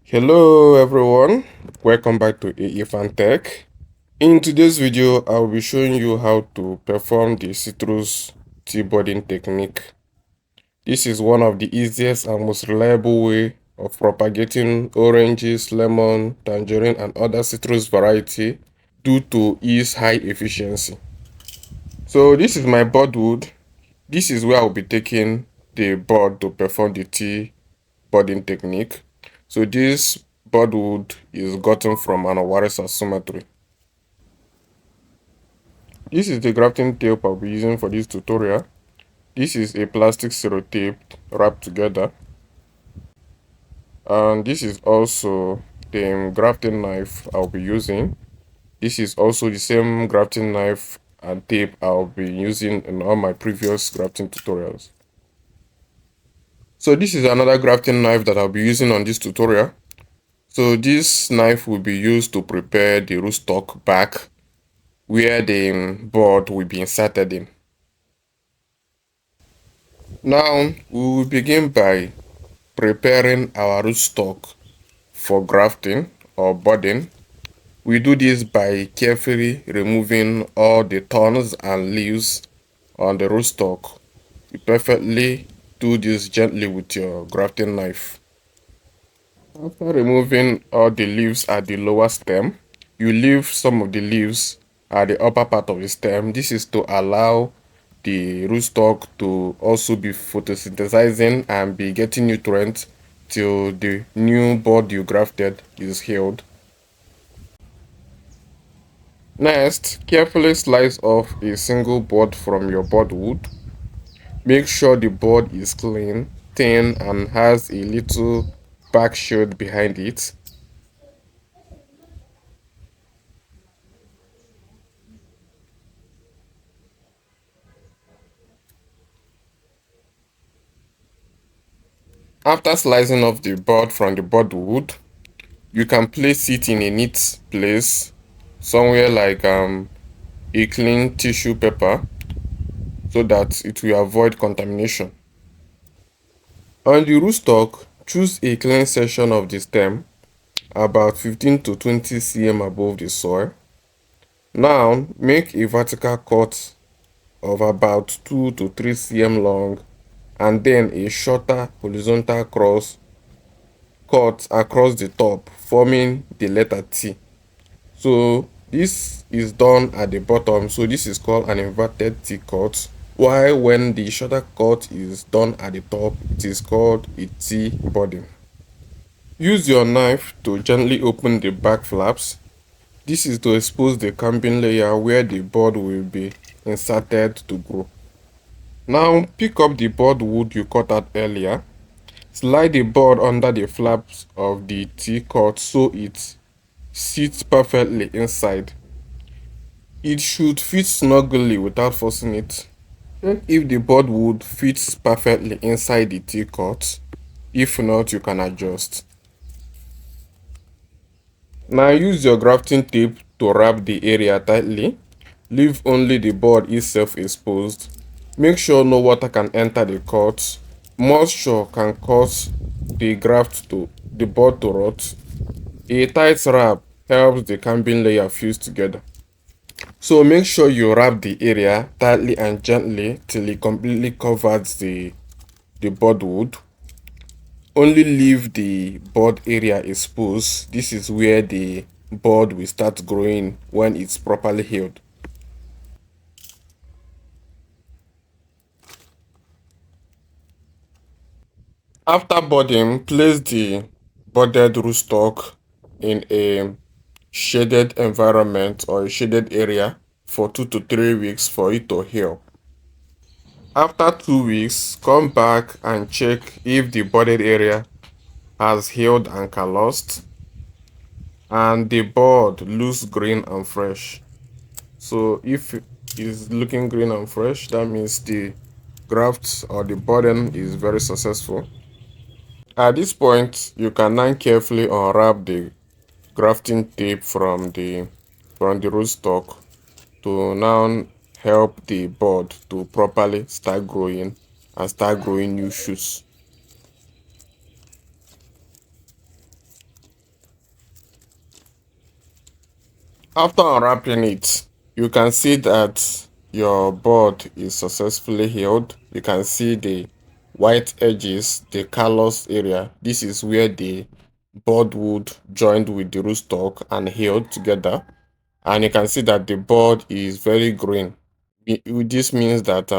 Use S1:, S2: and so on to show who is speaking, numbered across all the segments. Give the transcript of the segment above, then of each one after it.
S1: Hello everyone, welcome back to Aefarmtech. In today's video, I'll be showing you how to perform the citrus tea budding technique. This is one of the easiest and most reliable way of propagating oranges, lemon, tangerine and other citrus variety due to its high efficiency. So this is my budwood. This is where I'll be taking the bud to perform the tea budding technique. So this budwood is gotten from an Awaresa cemetery. This is the grafting tape I'll be using for this tutorial. This is a plastic tape wrapped together. And this is also the grafting knife I'll be using. This is also the same grafting knife and tape I'll be using in all my previous grafting tutorials. So this is another grafting knife that I'll be using on this tutorial. So this knife will be used to prepare the rootstock back where the bud will be inserted in. Now we will begin by preparing our rootstock for grafting or budding. We do this by carefully removing all the thorns and leaves on the rootstock. You perfectly do this gently with your grafting knife. After removing all the leaves at the lower stem, you leave some of the leaves at the upper part of the stem. This is to allow the rootstock to also be photosynthesizing and be getting nutrients till the new bud you grafted is healed. Next, carefully slice off a single bud from your budwood. Make sure the bud is clean, thin, and has a little back shield behind it. After slicing off the bud from the budwood, you can place it in a neat place, somewhere like a clean tissue paper, so that it will avoid contamination. On the rootstock, choose a clean section of the stem, about 15 to 20 cm above the soil. Now, make a vertical cut of about 2 to 3 cm long and then a shorter horizontal cross cut across the top, forming the letter T. So this is done at the bottom, so this is called an inverted T cut, while when the shorter cut is done at the top, it is called a T budding. Use your knife to gently open the back flaps. This is to expose the cambing layer where the bud will be inserted to grow. Now pick up the budwood you cut out earlier. Slide the bud under the flaps of the T cut so it sits perfectly inside. It should fit snugly without forcing it. Check if the budwood fits perfectly inside the T cut. If not, you can adjust. Now use your grafting tape to wrap the area tightly. Leave only the bud itself exposed. Make sure no water can enter the cut. Moisture can cause the bud to rot. A tight wrap helps the cambing layer fuse together. So make sure you wrap the area tightly and gently till it completely covers the budwood. Only leave the bud area exposed. This is where the bud will start growing when it's properly healed. After budding, place the budded rootstock in a shaded environment or a shaded area for 2 to 3 weeks for it to heal. After 2 weeks, come back and check if the budded area has healed and calloused and the bud looks green and fresh. So if it's looking green and fresh, that means the graft or the budding is very successful. At this point, you can now carefully unwrap the grafting tape from the rootstock to now help the bud to properly start growing and start growing new shoots. After unwrapping it, you can see that your board is successfully healed. You can see the white edges, the callus area. This is where the board wood joined with the rootstock and healed together. And you can see that the board is very green. This means that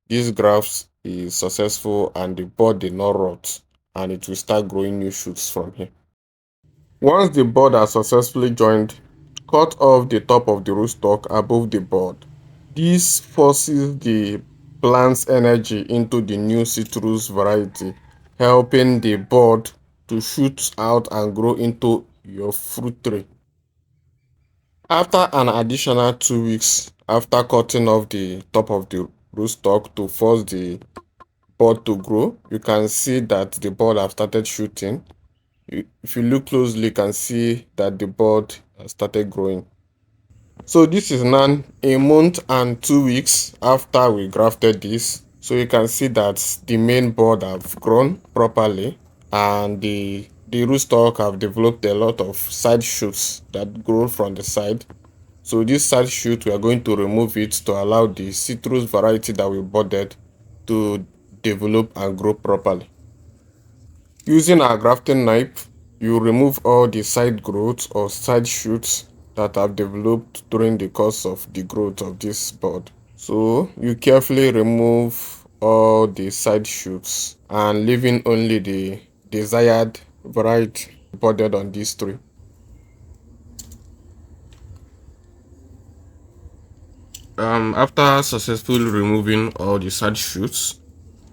S1: this graft is successful and the board did not rot, and it will start growing new shoots from here. Once the board are successfully joined, cut off the top of the rootstock above the board. This forces the plant's energy into the new citrus variety, helping the board to shoot out and grow into your fruit tree. After an additional 2 weeks after cutting off the top of the rootstock to force the bud to grow, you can see that the bud have started shooting. If you look closely, you can see that the bud has started growing. So this is now a month and 2 weeks after we grafted this. So you can see that the main bud have grown properly, and the rootstock have developed a lot of side shoots that grow from the side. So this side shoot, we are going to remove it to allow the citrus variety that we budded to develop and grow properly. Using our grafting knife, you remove all the side growths or side shoots that have developed during the course of the growth of this bud. So you carefully remove all the side shoots and leaving only the desired variety budded on this tree. After successfully removing all the side shoots,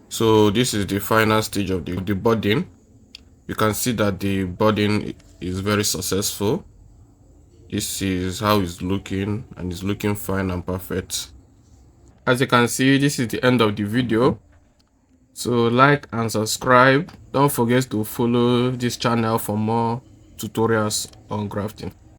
S1: so this is the final stage of the budding. You can see that the budding is very successful. This is how it's looking, and it's looking fine and perfect. As you can see, this is the end of the video. So like and subscribe. Don't forget to follow this channel for more tutorials on grafting.